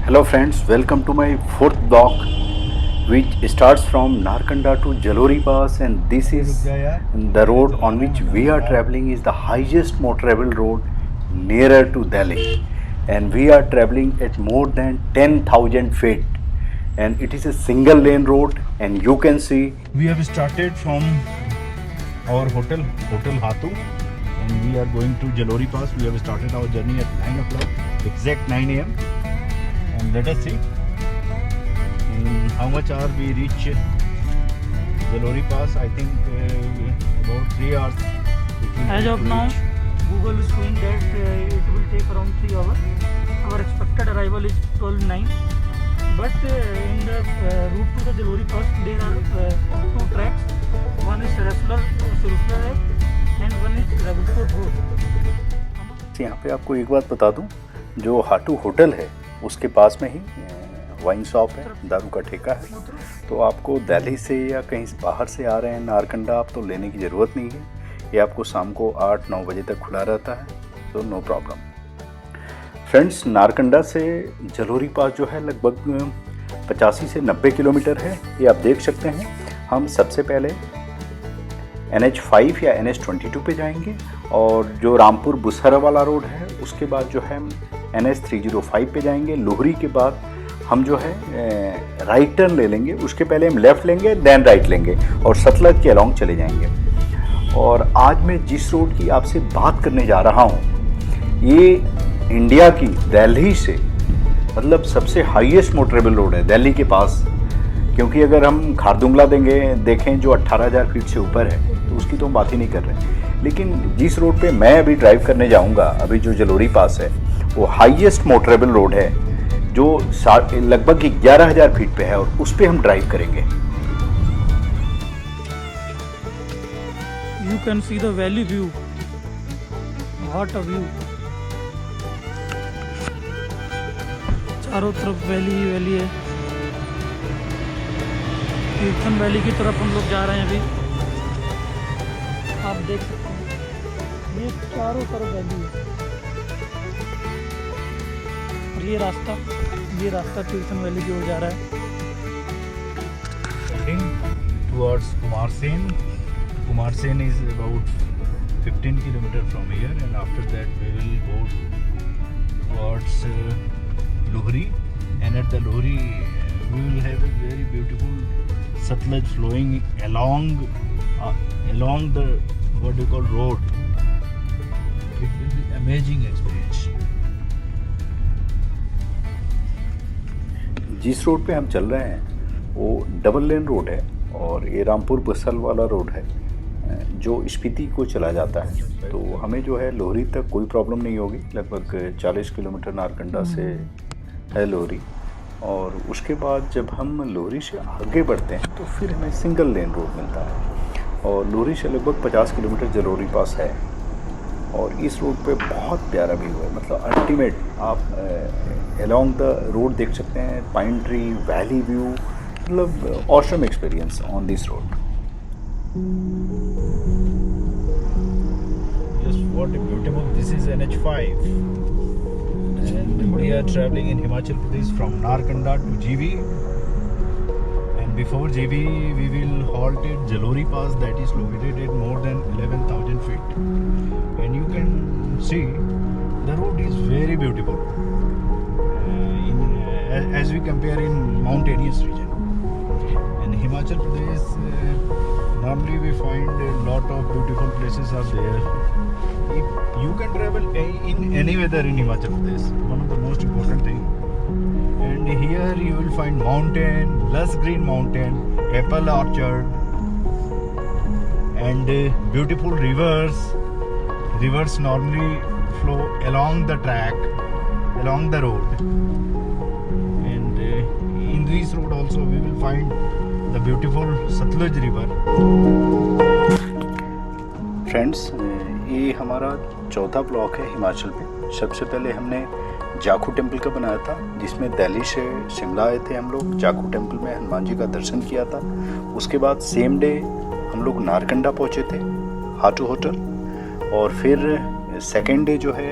Hello friends, welcome to my fourth block which starts from Narkanda to Jalori Pass, and this is the road on which we are traveling is the highest motorable road nearer to Delhi, and we are traveling at more than 10,000 feet, and it is a single lane road, and you can see we have started from our hotel Hatu, and we are going to Jalori Pass. We have started our journey at 9 o'clock, exact 9 a.m. and let us see how much hour we reach Jalori Pass. I think about 3 hours. As of now, Google is showing that it will take around 3 hours. Our expected arrival is 12:09. But in the route to the Jalori Pass, there are two tracks. One is Surusla and one is Ravulpur Road. यहाँ पे आपको एक बात बता दूं, जो Hatu hotel है उसके पास में ही वाइन शॉप है, दारू का ठेका है। तो आपको दिल्ली से या कहीं बाहर से आ रहे हैं नारकंडा, आप तो लेने की ज़रूरत नहीं है। ये आपको शाम को 8-9 बजे तक खुला रहता है, तो नो प्रॉब्लम। फ्रेंड्स, नारकंडा से जलोरी पास जो है लगभग 85 से 90 किलोमीटर है। ये आप देख सकते हैं। हम सबसे पहले NH5 या NH22 पे जाएंगे, और जो रामपुर बुसहरा वाला रोड है उसके बाद जो है NH305 पे जाएंगे। लोहरी के बाद हम जो है राइट टर्न ले लेंगे, उसके पहले हम लेफ़्ट लेंगे, देन राइट लेंगे और सतलज के अलॉन्ग चले जाएंगे। और आज मैं जिस रोड की आपसे बात करने जा रहा हूँ, ये इंडिया की दिल्ली से मतलब सबसे हाईएस्ट मोटरेबल रोड है दिल्ली के पास। क्योंकि अगर हम खारदुंगला देखें जो 18,000 फीट से ऊपर है, तो उसकी तो हम बात ही नहीं कर रहे। लेकिन जिस रोड पे मैं अभी ड्राइव करने जाऊंगा, अभी जो जलोरी पास है, वो हाईएस्ट मोटरेबल रोड है जो लगभग 11,000 फीट पे है, और उस पे हम ड्राइव करेंगे। You can see the valley view. What a view! चारों तरफ वैली ही वैली है। तीर्थन वैली की तरफ हम लोग जा रहे हैं अभी। आप देख सकते हैं ये चारों तरफ वैली है, और ये रास्ता तीर्थन वैली की ओर जा रहा है। Towards Kumarsen. Kumarsen is about 15 kilometers from here, and after that we will go towards Lohri, and at the Lohri we will have a very beautiful Satluj flowing along the what you call road. It will be amazing experience. जिस road पे हम चल रहे हैं वो double lane road है, और ये रामपुर बसल वाला रोड है जो स्पीति को चला जाता है। तो हमें जो है लोहरी तक कोई प्रॉब्लम नहीं होगी। लगभग 40 किलोमीटर नारकंडा से है लोहरी, और उसके बाद जब हम लोहरी से आगे बढ़ते हैं तो फिर हमें सिंगल लेन रोड मिलता है। और लोहरी से लगभग 50 किलोमीटर जलोरी पास है, और इस रोड पे बहुत प्यारा व्यू है। मतलब अल्टीमेट आप अलोंग द रोड देख सकते हैं, पाइन ट्री, वैली व्यू, मतलब awesome experience on this road. Yes, what a beautiful! This is NH5, and we are traveling in Himachal Pradesh from Narkanda to GV. And before GV, we will halt at Jalori Pass, that is located at more than 11,000 feet. And you can see the road is very beautiful as we compare in mountainous region. In Himachal Pradesh, normally we find a lot of beautiful places are there. You can travel in any weather in Himachal Pradesh, one of the most important thing. And here you will find mountain, lush green mountain, apple orchard, and beautiful rivers. Rivers normally flow along the track, along the road. And in this road also we will find the beautiful Satluj river. Friends, ये हमारा चौथा block है हिमाचल पे। सबसे पहले हमने Jakhu temple का बनाया था, जिसमें दिल्ली से शिमला आए थे हम लोग। जाखू टेम्पल में हनुमान जी का दर्शन किया था। उसके बाद सेम डे हम लोग नारकंडा पहुँचे थे, हाटू होटल, और फिर सेकेंड डे जो है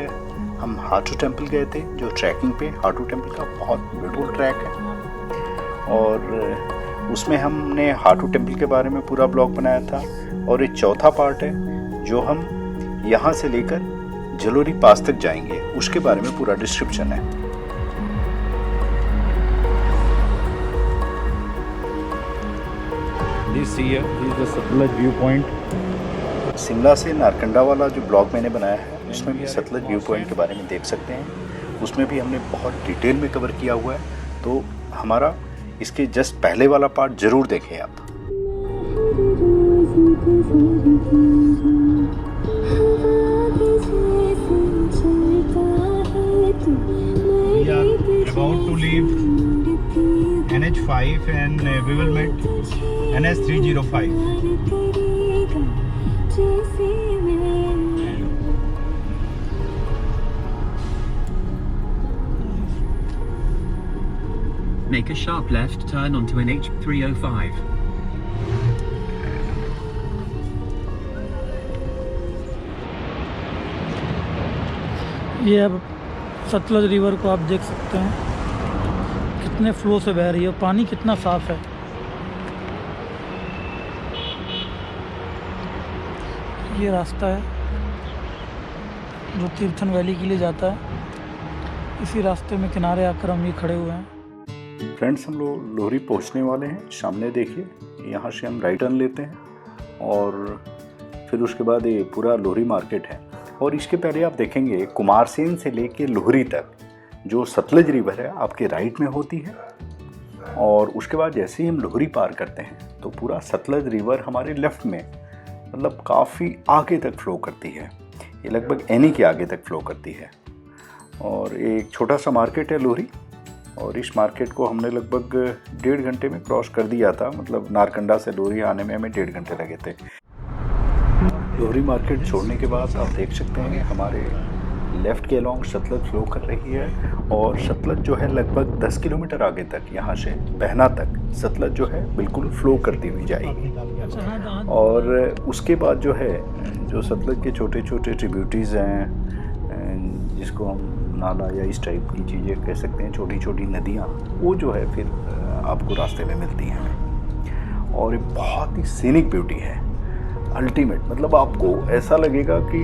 हम हाटू टेम्पल गए थे, जो ट्रैकिंग पे हाटू टेम्पल का बहुत ब्यूटीफुल ट्रैक है, और उसमें हमने हाटू टेम्पल के बारे में पूरा ब्लॉग बनाया था। और ये चौथा पार्ट है जो हम यहाँ से लेकर जलोरी पास तक जाएंगे, उसके बारे में पूरा डिस्क्रिप्शन है। This here is the Satluj view point. Shimla से नारकंडा वाला जो ब्लॉग मैंने बनाया है उसमें भी सतलज व्यू पॉइंट के बारे में देख सकते हैं। उसमें भी हमने बहुत डिटेल में कवर किया हुआ है, तो हमारा इसके जस्ट पहले वाला पार्ट ज़रूर देखें आप। We are about to leave NH5 and we will meet NH305. Make a sharp left turn onto NH305. ये अब सतलज रिवर को आप देख सकते हैं कितने फ्लो से बह रही है, पानी कितना साफ है। ये रास्ता है जो तीर्थन वैली के लिए जाता है। इसी रास्ते में किनारे आकर हम ये खड़े हुए हैं। फ्रेंड्स, हम लोग लोहरी पहुंचने वाले हैं। सामने देखिए, यहाँ से हम राइट टर्न लेते हैं और फिर उसके बाद ये पूरा लोहरी मार्केट है। और इसके पहले आप देखेंगे कुमारसेन से लेके लोहरी तक जो सतलज रिवर है आपके राइट में होती है, और उसके बाद जैसे ही हम लोहरी पार करते हैं तो पूरा सतलज रिवर हमारे लेफ़्ट में, मतलब काफ़ी आगे तक फ्लो करती है। ये लगभग एनी के आगे तक फ्लो करती है। और एक छोटा सा मार्केट है लोहरी, और इस मार्केट को हमने लगभग 1.5 घंटे में क्रॉस कर दिया था। मतलब नारकंडा से लोहरी आने में हमें 1.5 घंटे लगे थे। लोहरी मार्केट छोड़ने के बाद आप देख सकते हैं हमारे लेफ़्ट के अलोंग सतलज फ्लो कर रही है, और सतलज जो है लगभग 10 किलोमीटर आगे तक, यहाँ से बहना तक सतलज जो है बिल्कुल फ्लो करती हुई जाएगी। और उसके बाद जो है, जो सतलज के छोटे छोटे ट्रिब्यूटरीज़ हैं, जिसको हम नाला या इस टाइप की चीज़ें कह सकते हैं, छोटी छोटी नदियाँ, वो जो है फिर आपको रास्ते में मिलती हैं। और ये बहुत ही सीनिक ब्यूटी है, अल्टीमेट। मतलब आपको ऐसा लगेगा कि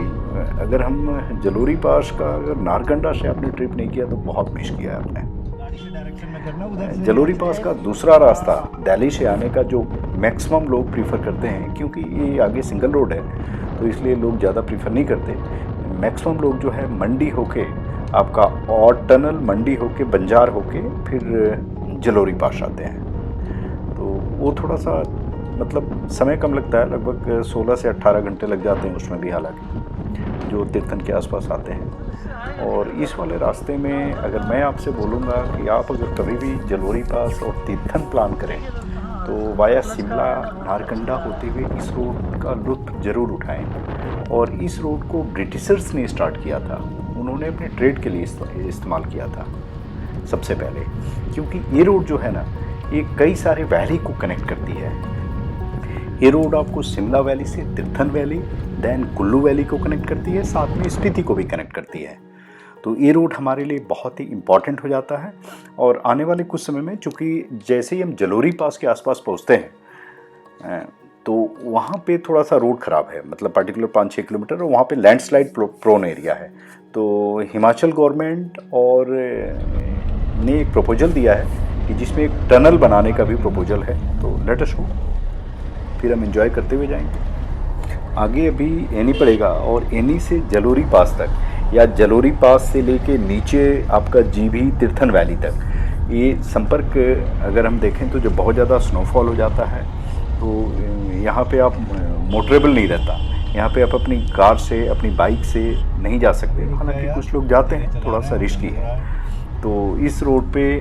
अगर हम जलोरी पास का, अगर नारकंडा से आपने ट्रिप नहीं किया तो बहुत मिस किया है आपने। जलोरी पास का दूसरा रास्ता दिल्ली से आने का जो मैक्सिमम लोग प्रीफर करते हैं, क्योंकि ये आगे सिंगल रोड है तो इसलिए लोग ज़्यादा प्रीफर नहीं करते। मैक्सिमम लोग जो है मंडी होके आपका और टनल मंडी होके बंजार होके फिर जलोरी पास आते हैं। तो वो थोड़ा सा मतलब समय कम लगता है, लगभग 16 से 18 घंटे लग जाते हैं उसमें भी, हालांकि जो तीर्थन के आसपास आते हैं। और इस वाले रास्ते में अगर मैं आपसे बोलूँगा कि आप अगर कभी भी जलोरी पास और तीर्थन प्लान करें तो वाया शिमला नारकंडा होते हुए इस रोड का लुत्फ़ ज़रूर उठाएं। और इस रोड को ब्रिटिशर्स ने स्टार्ट किया था, उन्होंने अपने ट्रेड के लिए इस्तेमाल किया था सबसे पहले, क्योंकि ये रोड जो है ना, ये कई सारे वैली को कनेक्ट करती है। ये रोड आपको शिमला वैली से Tirthan valley, then Kullu valley को कनेक्ट करती है, साथ में स्पीति को भी कनेक्ट करती है। तो ये रोड हमारे लिए बहुत ही इम्पॉर्टेंट हो जाता है। और आने वाले कुछ समय में, चूँकि जैसे ही हम जलोरी पास के आसपास पहुँचते हैं तो वहाँ पे थोड़ा सा रोड ख़राब है, मतलब पर्टिकुलर 5-6 किलोमीटर, और वहाँ पे लैंडस्लाइड प्रोन एरिया है। तो हिमाचल गवर्नमेंट और ने एक प्रपोजल दिया है कि जिसमें एक टनल बनाने का भी प्रपोजल है। तो लेट अस गो, फिर हम एंजॉय करते हुए जाएंगे। आगे अभी एनी पड़ेगा, और एनी से जलोरी पास तक, या जलोरी पास से लेके नीचे आपका जीभी तीर्थन वैली तक, ये संपर्क अगर हम देखें तो जब बहुत ज़्यादा स्नोफॉल हो जाता है तो यहाँ पे आप मोटरेबल नहीं रहता, यहाँ पे आप अपनी कार से, अपनी बाइक से नहीं जा सकते। हालांकि कुछ लोग जाते हैं, थोड़ा सा रिस्की है। तो इस रोड पे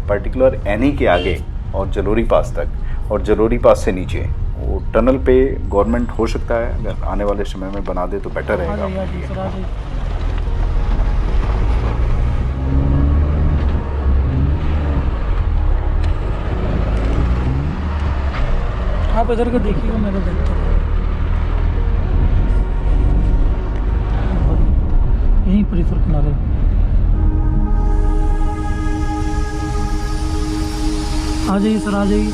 पर्टिकुलर एनी के आगे और जलोरी पास तक, और जलोरी पास से नीचे वो टनल पे गवर्नमेंट हो सकता है अगर आने वाले समय में बना दे तो बेटर रहेगा। आप इधर को देखिएगा, मेरा देखते यहीं पर सर किनारे। आ जाइए सर, आ जाइए,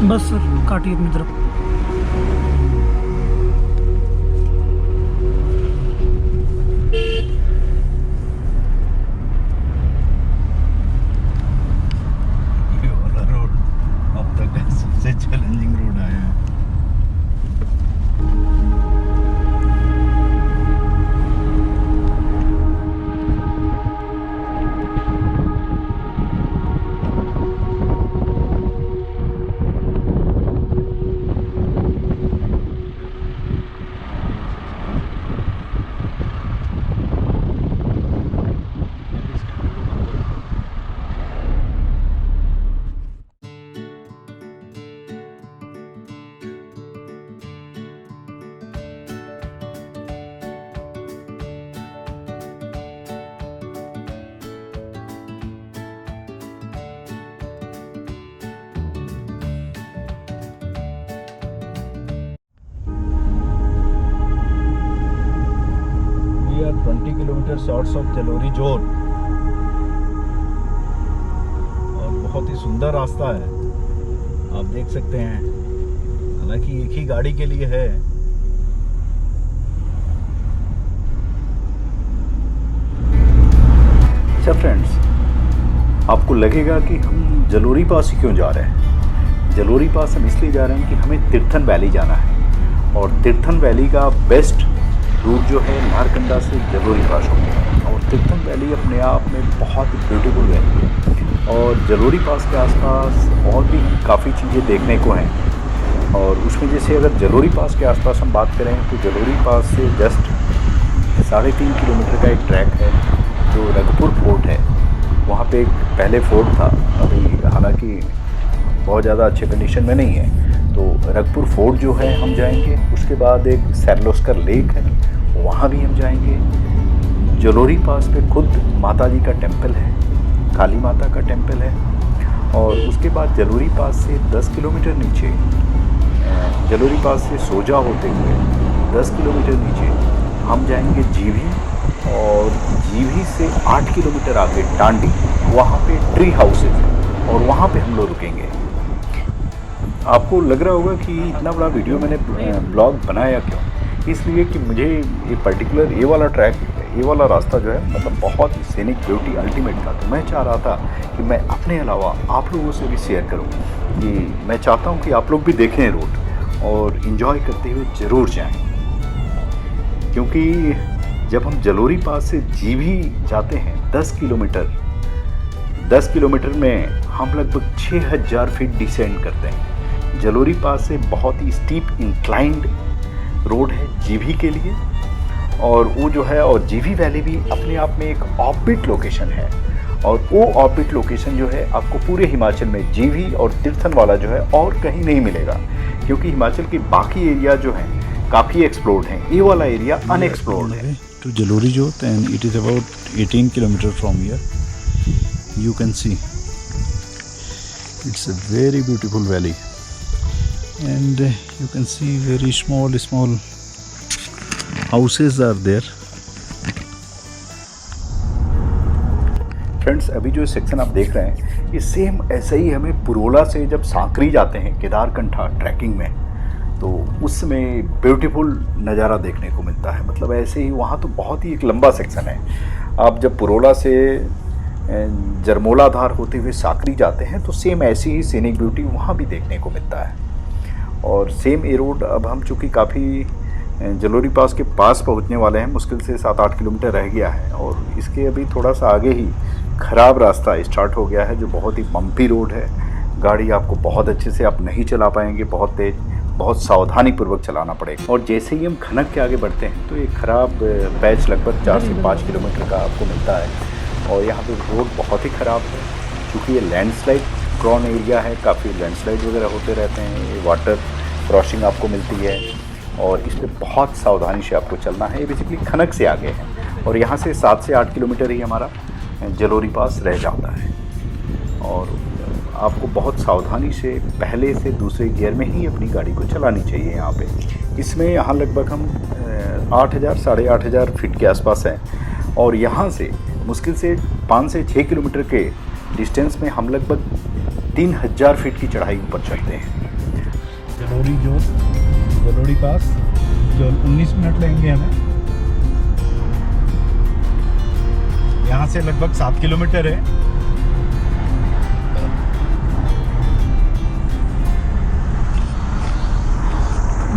बस सर काटिए अपनी तरफ। ये वाला रोड अब तक का सबसे चैलेंजिंग रोड आया है। We are 20 kilometre shorts of Jalori जोर और बहुत ही सुंदर रास्ता है, आप देख सकते हैं। हालांकि एक ही गाड़ी के लिए है। अच्छा फ्रेंड्स, आपको लगेगा कि हम जलोरी पास ही क्यों जा रहे हैं। जलोरी पास हम इसलिए जा रहे हैं कि हमें तीर्थन वैली जाना है और तीर्थन वैली का बेस्ट रूट जो है नारकंडा से जलोरी पास होता है। और तीर्थन वैली अपने आप में बहुत ब्यूटीफुल वैली है और जलोरी पास के आसपास और भी काफ़ी चीज़ें देखने को हैं। और उसमें जैसे अगर जलोरी पास के आसपास हम बात करें तो जलोरी पास से जस्ट 3.5 किलोमीटर का एक ट्रैक है जो रघुपुर फोर्ट है। वहाँ पे एक पहले फोर्ट था, अभी हालांकि बहुत ज़्यादा अच्छे कंडीशन में नहीं है। तो रघुपुर फोर्ट जो है हम जाएंगे। उसके बाद एक सैरलोस्कर लेक है, वहाँ भी हम जाएंगे। जलोरी पास पे खुद माता जी का टेम्पल है, काली माता का टेम्पल है। और उसके बाद जलोरी पास से 10 किलोमीटर नीचे, जलोरी पास से सोजा होते हुए 10 किलोमीटर नीचे हम जाएंगे जीभी। और जीभी से 8 किलोमीटर आगे टांडी, वहाँ पे ट्री हाउसेज है और वहाँ पे हम लोग रुकेंगे। आपको लग रहा होगा कि इतना बड़ा वीडियो मैंने ब्लॉग बनाया क्यों, इसलिए कि मुझे ये पर्टिकुलर ये वाला ट्रैक, ये वाला रास्ता जो है मतलब बहुत सीनिक ब्यूटी अल्टीमेट था। तो मैं चाह रहा था कि मैं अपने अलावा आप लोगों से भी शेयर करूं कि मैं चाहता हूं कि आप लोग भी देखें रोड और इन्जॉय करते हुए ज़रूर जाएं। क्योंकि जब हम जलोरी पास से जीभी जाते हैं 10 किलोमीटर में हम लगभग 6000 फीट डिसेंड करते हैं। जलोरी पास से बहुत ही स्टीप इंक्लाइंड रोड है जीभी के लिए। और वो जो है, और जीभी वैली भी अपने आप में एक ऑफबीट लोकेशन है। और वो ऑफबीट लोकेशन जो है आपको पूरे हिमाचल में जीभी और तीर्थन वाला जो है और कहीं नहीं मिलेगा। क्योंकि हिमाचल की बाकी एरिया जो है काफ़ी एक्सप्लोर्ड हैं, ये वाला एरिया अनएक्सप्लोर्ड है। To Jalori Jot, and it is about 18 kilometers from here. You can see it's a very beautiful valley, and you can see very small houses are there. Friends, अभी जो section आप देख रहे हैं ये same ऐसे ही हमें पुरोला से जब सांकरी जाते हैं केदारकंठा ट्रैकिंग में, तो उसमें ब्यूटीफुल नज़ारा देखने को मिलता है। मतलब ऐसे ही वहाँ तो बहुत ही एक लंबा सेक्शन है। आप जब पुरोला से जरमोलाधार होते हुए सांकरी जाते हैं तो सेम ऐसी ही सीनिक ब्यूटी वहाँ भी देखने को मिलता है। और सेम ये रोड अब हम चूँकि काफ़ी जलोरी पास के पास पहुँचने वाले हैं, मुश्किल से 7-8 किलोमीटर रह गया है। और इसके अभी थोड़ा सा आगे ही ख़राब रास्ता स्टार्ट हो गया है जो बहुत ही बम्पी रोड है। गाड़ी आपको बहुत अच्छे से आप नहीं चला पाएंगे, बहुत तेज़, बहुत सावधानी पूर्वक चलाना पड़ेगा। और जैसे ही हम खनक के आगे बढ़ते हैं तो एक ख़राब पैच लगभग 4 से 5 किलोमीटर का आपको मिलता है। और यहाँ पे रोड बहुत ही ख़राब है क्योंकि ये लैंडस्लाइड प्रॉन एरिया है, काफ़ी लैंडस्लाइड वगैरह होते रहते हैं। ये वाटर क्रॉसिंग आपको मिलती है और इस पर बहुत सावधानी से आपको चलना है। ये बेसिकली खनक से आगे है और यहाँ से 7 से 8 किलोमीटर ही हमारा जलोरी पास रह जाता है। और आपको बहुत सावधानी से पहले से दूसरे गियर में ही अपनी गाड़ी को चलानी चाहिए। यहाँ पे इसमें यहाँ लगभग हम 8,000 साढ़े 8,000 फीट के आसपास है। और यहाँ से मुश्किल से 5 से 6 किलोमीटर के डिस्टेंस में हम लगभग 3,000 फीट की चढ़ाई ऊपर चढ़ते हैं। जलोरी पास जो 19 मिनट लगेंगे हमें। यहाँ से लगभग 7 किलोमीटर है।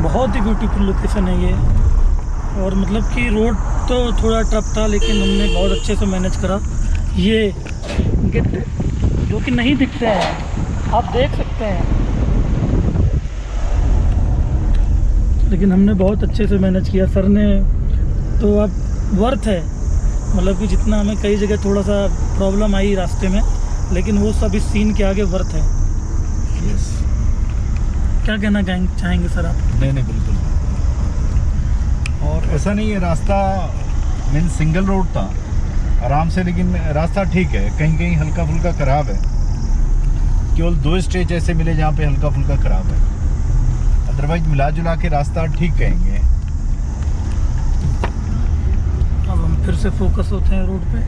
बहुत ही ब्यूटीफुल लोकेशन है ये। और मतलब कि रोड तो थोड़ा टफ था, लेकिन हमने बहुत अच्छे से मैनेज करा। ये गेट जो कि नहीं दिखते हैं, आप देख सकते हैं, लेकिन हमने बहुत अच्छे से मैनेज किया सर ने। तो अब वर्थ है, मतलब कि जितना हमें कई जगह थोड़ा सा प्रॉब्लम आई रास्ते में, लेकिन वो सब इस सीन के आगे वर्थ है। यस। क्या कहना चाहेंगे सर आप? नहीं बिल्कुल। और ऐसा नहीं है, रास्ता मीन सिंगल रोड था आराम से, लेकिन रास्ता ठीक है, कहीं कहीं हल्का फुल्का ख़राब है। केवल 2 स्टेज ऐसे मिले जहाँ पे हल्का फुल्का ख़राब है, अदरवाइज मिला जुला के रास्ता ठीक कहेंगे। अब हम फिर से फोकस होते हैं रोड पे।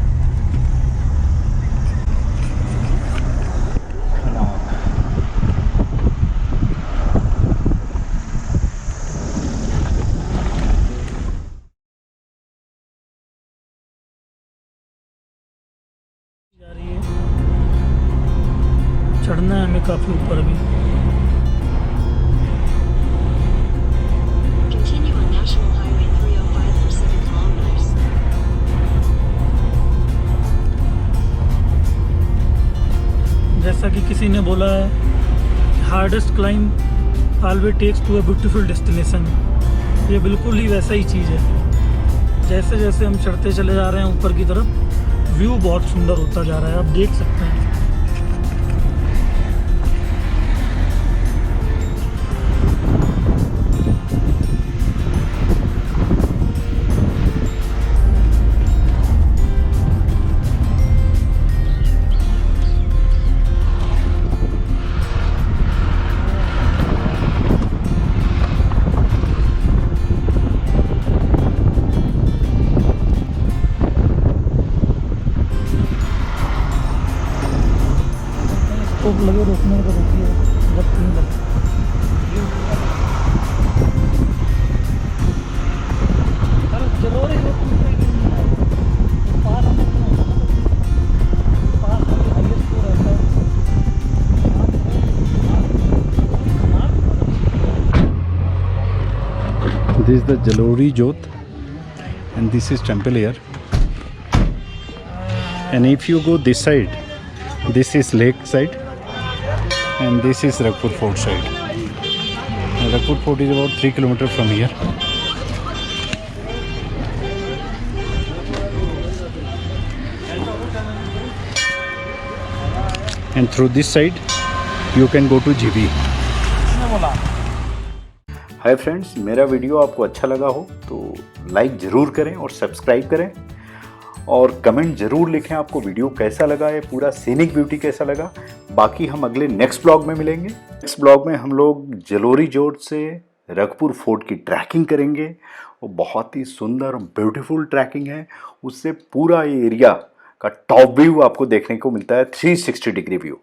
जा रही है, चढ़ना है हमें काफ़ी ऊपर अभी। Continue on National Highway 305 for 7 kilometers. जैसा कि किसी ने बोला है, hardest climb always takes to a beautiful destination. ये बिल्कुल ही वैसा ही चीज़ है। जैसे जैसे हम चढ़ते चले जा रहे हैं ऊपर की तरफ, व्यू बहुत सुंदर होता जा रहा है, आप देख सकते हैं। स्टॉप लगे रोकने का, रोकिए जब नहीं लगे। सर जलोरी रोड पास हमें क्यों होता है? पास हमें हाईएस्ट को रहता है। This is the Jalori Jot and this is temple here. And if you go this side, this is lake side and this is Ragpur Fort side. And Ragpur Fort is about 3 kilometers from here. And through this side you can go to GB. Hi friends, मेरा video आपको अच्छा लगा हो तो like ज़रूर करें और subscribe करें और कमेंट ज़रूर लिखें आपको वीडियो कैसा लगा है, पूरा सीनिक ब्यूटी कैसा लगा। बाकी हम अगले नेक्स्ट ब्लॉग में मिलेंगे। नेक्स्ट ब्लॉग में हम लोग जलोरी जोत से रगपुर फोर्ट की ट्रैकिंग करेंगे। वो बहुत ही सुंदर ब्यूटीफुल ट्रैकिंग है, उससे पूरा ये एरिया का टॉप व्यू आपको देखने को मिलता है, 360 डिग्री व्यू।